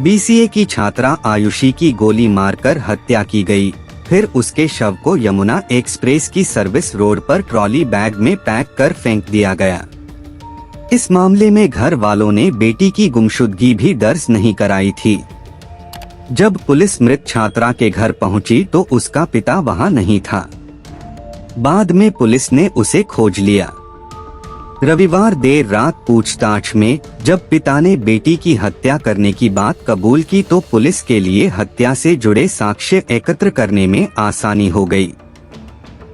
BCA की छात्रा आयुषी की गोली मारकर हत्या की गई। फिर उसके शव को यमुना एक्सप्रेस की सर्विस रोड पर ट्रॉली बैग में पैक कर फेंक दिया गया। इस मामले में घर वालों ने बेटी की गुमशुदगी भी दर्ज नहीं कराई थी। जब पुलिस मृत छात्रा के घर पहुंची तो उसका पिता वहां नहीं था। बाद में पुलिस ने उसे खोज लिया। रविवार देर रात पूछताछ में जब पिता ने बेटी की हत्या करने की बात कबूल की तो पुलिस के लिए हत्या से जुड़े साक्ष्य एकत्र करने में आसानी हो गई।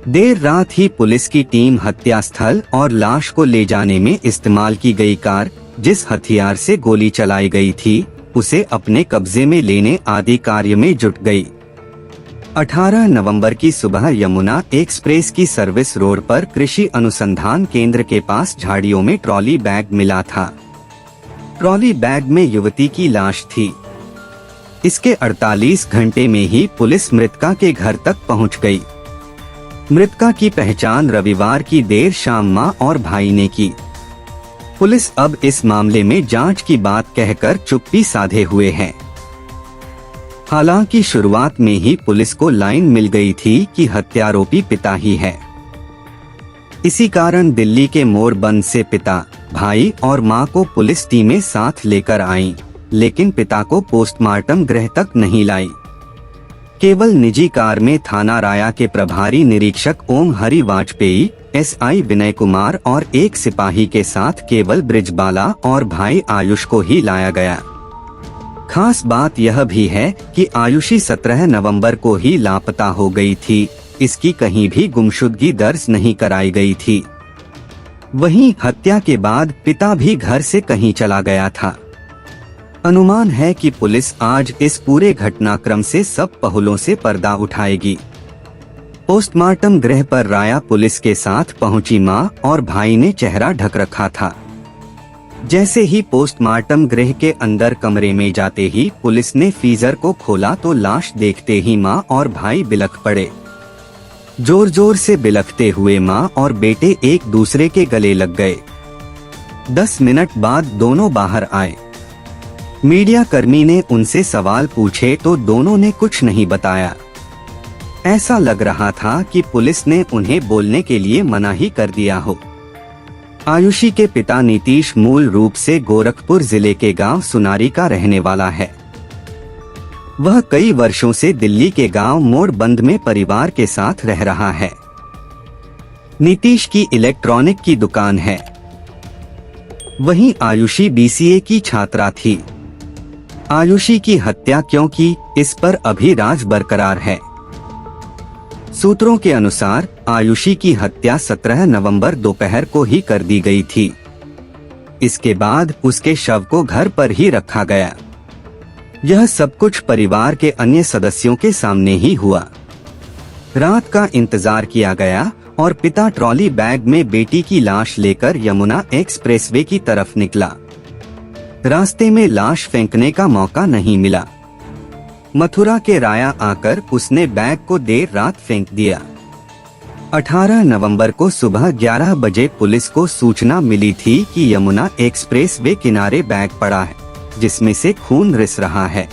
देर रात ही पुलिस की टीम हत्या स्थल और लाश को ले जाने में इस्तेमाल की गई कार, जिस हथियार से गोली चलाई गई थी, उसे अपने कब्जे में लेने आदि कार्य में जुट गई। 18 नवंबर की सुबह यमुना एक्सप्रेस की सर्विस रोड पर कृषि अनुसंधान केंद्र के पास झाड़ियों में ट्रॉली बैग मिला था। ट्रॉली बैग में युवती की लाश थी। इसके 48 घंटे में ही पुलिस मृतका के घर तक पहुंच गई। मृतका की पहचान रविवार की देर शाम मां और भाई ने की। पुलिस अब इस मामले में जांच की बात कहकर चुप्पी साधे हुए है। हालांकि शुरुआत में ही पुलिस को लाइन मिल गई थी कि हत्यारोपी पिता ही है। इसी कारण दिल्ली के मोरबंद से पिता, भाई और मां को पुलिस टीमें साथ लेकर आईं, लेकिन पिता को पोस्टमार्टम गृह तक नहीं लाई। केवल निजी कार में थाना राया के प्रभारी निरीक्षक ओम हरि वाजपेयी, एसआई विनय कुमार और एक सिपाही के साथ केवल ब्रिजबाला और भाई आयुष को ही लाया गया। खास बात यह भी है कि आयुषी 17 नवंबर को ही लापता हो गई थी। इसकी कहीं भी गुमशुदगी दर्ज नहीं कराई गई थी। वहीं हत्या के बाद पिता भी घर से कहीं चला गया था। अनुमान है कि पुलिस आज इस पूरे घटनाक्रम से सब पहलुओं से पर्दा उठाएगी। पोस्टमार्टम गृह पर राया पुलिस के साथ पहुंची मां और भाई ने चेहरा ढक रखा था। जैसे ही पोस्टमार्टम गृह के अंदर कमरे में जाते ही पुलिस ने फ्रीजर को खोला तो लाश देखते ही मां और भाई बिलख पड़े। जोर जोर से बिलखते हुए मां और बेटे एक दूसरे के गले लग गए। 10 मिनट बाद दोनों बाहर आए। मीडिया कर्मी ने उनसे सवाल पूछे तो दोनों ने कुछ नहीं बताया। ऐसा लग रहा था कि पुलिस ने उन्हें बोलने के लिए मना ही कर दिया हो। आयुषी के पिता नीतीश मूल रूप से गोरखपुर जिले के गांव सुनारी का रहने वाला है। वह कई वर्षों से दिल्ली के गांव मोरबंद में परिवार के साथ रह रहा है। नीतीश की इलेक्ट्रॉनिक की दुकान है। वहीं आयुषी बीसीए की छात्रा थी। आयुषी की हत्या क्यों की, इस पर अभी राज बरकरार है। सूत्रों के अनुसार आयुषी की हत्या 17 नवंबर दोपहर को ही कर दी गई थी। इसके बाद उसके शव को घर पर ही रखा गया। यह सब कुछ परिवार के अन्य सदस्यों के सामने ही हुआ। रात का इंतजार किया गया और पिता ट्रॉली बैग में बेटी की लाश लेकर यमुना एक्सप्रेसवे की तरफ निकला। रास्ते में लाश फेंकने का मौका नहीं मिला। मथुरा के राया आकर उसने बैग को देर रात फेंक दिया। 18 नवंबर को सुबह 11 बजे पुलिस को सूचना मिली थी कि यमुना एक्सप्रेसवे किनारे बैग पड़ा है, जिसमें से खून रिस रहा है।